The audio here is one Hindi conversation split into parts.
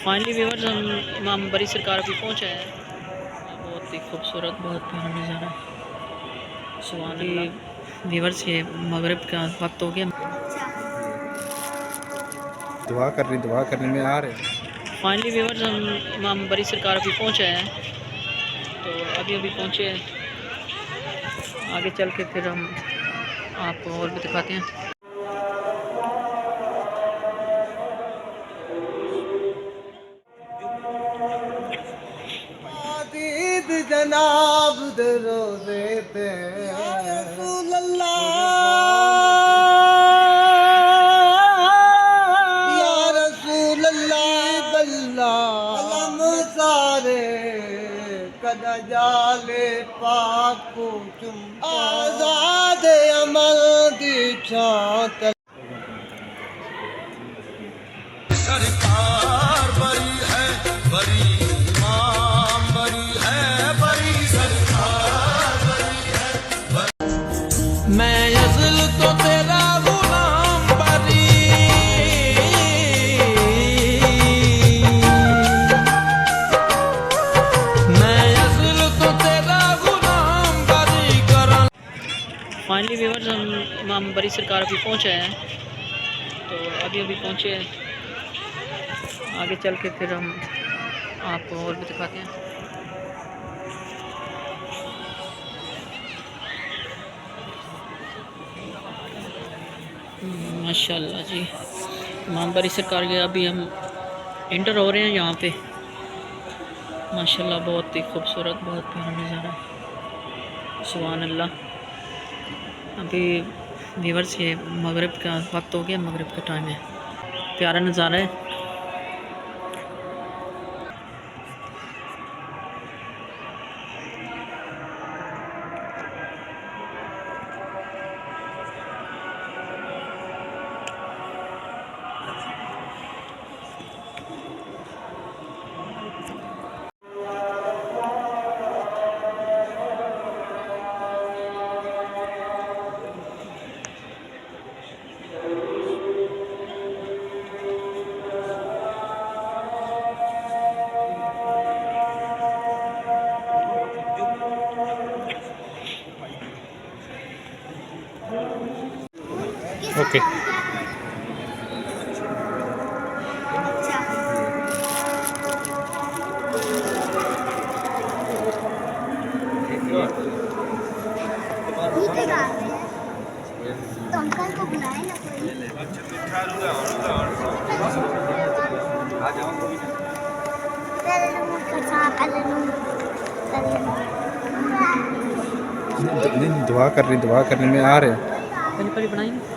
फाइनली व्यूअर्स हम इमाम बरी सरकार भी पहुँचे हैं। बहुत ही खूबसूरत, बहुत प्यारा नज़ारा है। सुभान अल्लाह। व्यूअर्स ये मगरिब का वक्त हो गया। दुआ करने में आ रहे हैं। फाइनली व्यूअर्स हम इमाम बरी सरकार भी पहुँचे हैं। तो अभी पहुँचे हैं। आगे चल के फिर हम आपको और भी दिखाते हैं। जनाब दे रोज़े ते या रसूल अल्लाह, या रसूल अल्लाह, अलम सारे कदा जाले पाक को चुम आजाद अमल दी छात सरकार बरी है, बरी इमाम बरी है, बरी सरकार बरी है, मैं अज़ल तो तेरा गुलाम बरी, मैं अज़ल तो तेरा गुलाम बरी करा। फाइनली व्यूअर्स हम इमाम बरी सरकार भी पहुँचे हैं। तो अभी पहुँचे हैं। आगे चल के फिर हम आपको और भी दिखाते हैं। माशाल्लाह जी, इमाम बरी सरकार के अभी हम इंटर हो रहे हैं यहाँ पे। माशाल्लाह बहुत ही खूबसूरत, बहुत प्यारा नज़ारा है। सुभान अल्लाह। अभी व्यूअर्स ये मगरिब का वक्त हो गया, मगरिब का टाइम है। प्यारा नज़ारा है। ओके। तो अंकल को बुलाए ना कोई। दुआ करने में आ रहे हैं। पहले बनाएंगे।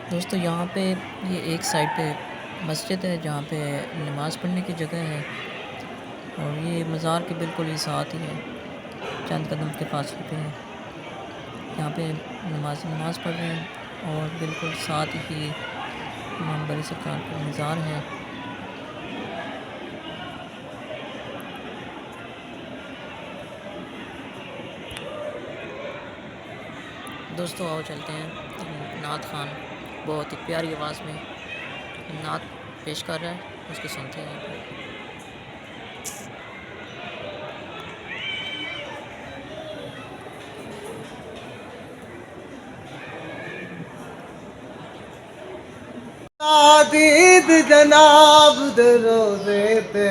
दोस्तों यहाँ पे ये एक साइड पे मस्जिद है जहाँ पे नमाज़ पढ़ने की जगह है, और ये मज़ार के बिल्कुल ही साथ ही है, चंद कदम के फासले पे है। यहाँ पे नमाज़ पढ़ रहे हैं, और बिल्कुल साथ ही इमाम बरी सरकार का मज़ार है। दोस्तों आओ चलते हैं। नात खान बहुत ही प्यारी आवाज़ में नात पेश कर रहा है, उसको सुनते हैं। दीद जनाब दे रोज़े ते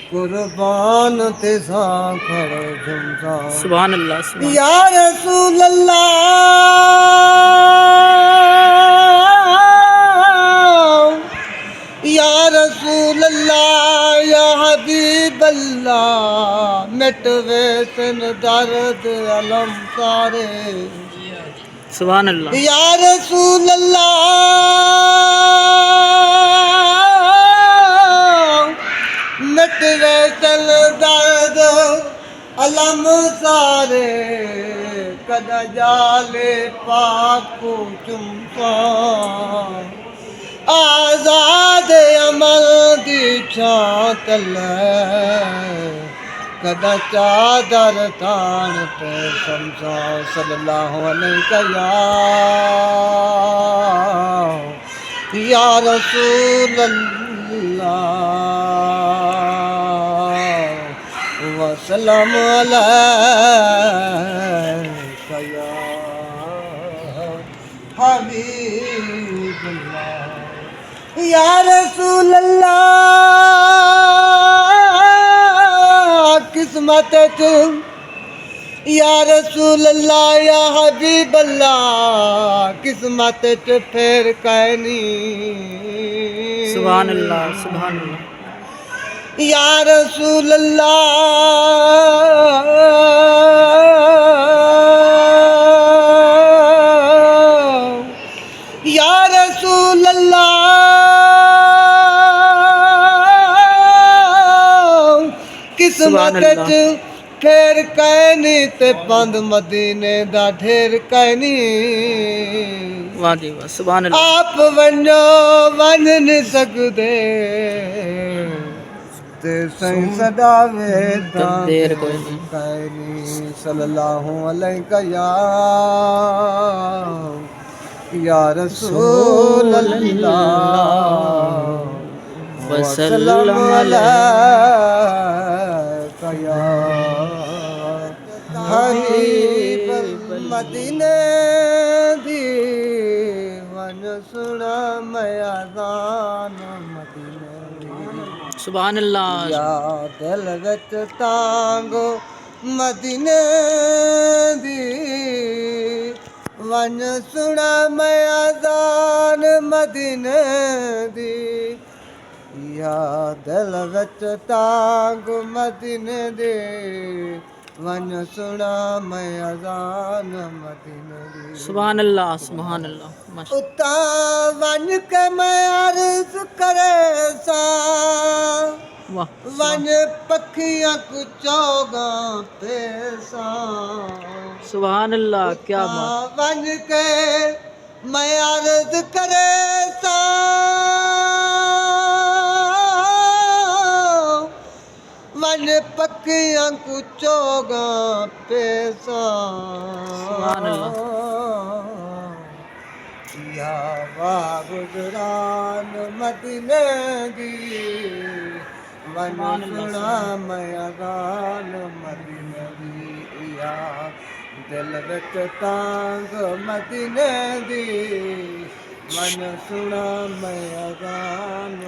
कुर्बान ते सा खड़ो जुमसा। सुभान अल्लाह। या रसूल अल्लाह, या रसूल अल्लाह, या हबीब अल्लाह, मिटवे सिन दर्द अलम सारे। सुभान अल्लाह। या रसूल अल्लाह, यारे कदा जाले पाको चुम्पा आजाद अमल दी छातल कदा चादर तान पे समझा सल्लल्लाहु अलैहि या रसूल अल्लाह वसल्लम अलैका या हबीबल्लाह या रसूल अल्लाह किस्मत तुम या रसूल अल्लाह या हबीब अल्लाह किस्मत च फेर कहनी सुभान अल्लाह सुभान अल्लाह या रसूल अल्लाह या रसूल अल्लाह किस्मत च फेर कहनी ते पंद मदीने दा ढेर कहनी वाह जी वाह सुभान अल्लाह आप वञो वञ नहीं सकदे ते सही सदावे तब देर कोई नहीं। कहनी सल्लल्लाहु अलैहि या रसूल अल्लाह वसल्लम अलैका या हबीब मदीने दी वन सुना मैं अज़ान मदीने दी सुभान अल्लाह या दिल विच तांगो मदीने दी वन सुना मैं अज़ान मदीने दी या दिल विच तांगो मदीने दे वन सुना मैं अज़ान मदीने दी सुभान अल्लाह माशा उता वन के मैं अर्ज़ करे सा वाह वन पखियां को चौगा पेसा सुभान अल्लाह क्या बात वन के मैं अर्ज़ करे सा वन पखियां को चौगा पेसा सुभान अल्लाह या वाह गुजरान मदीने दी वन सुना मैं अज़ान मदीने दी या दिल विच तांग मदीने दी वन सुना मैं अज़ान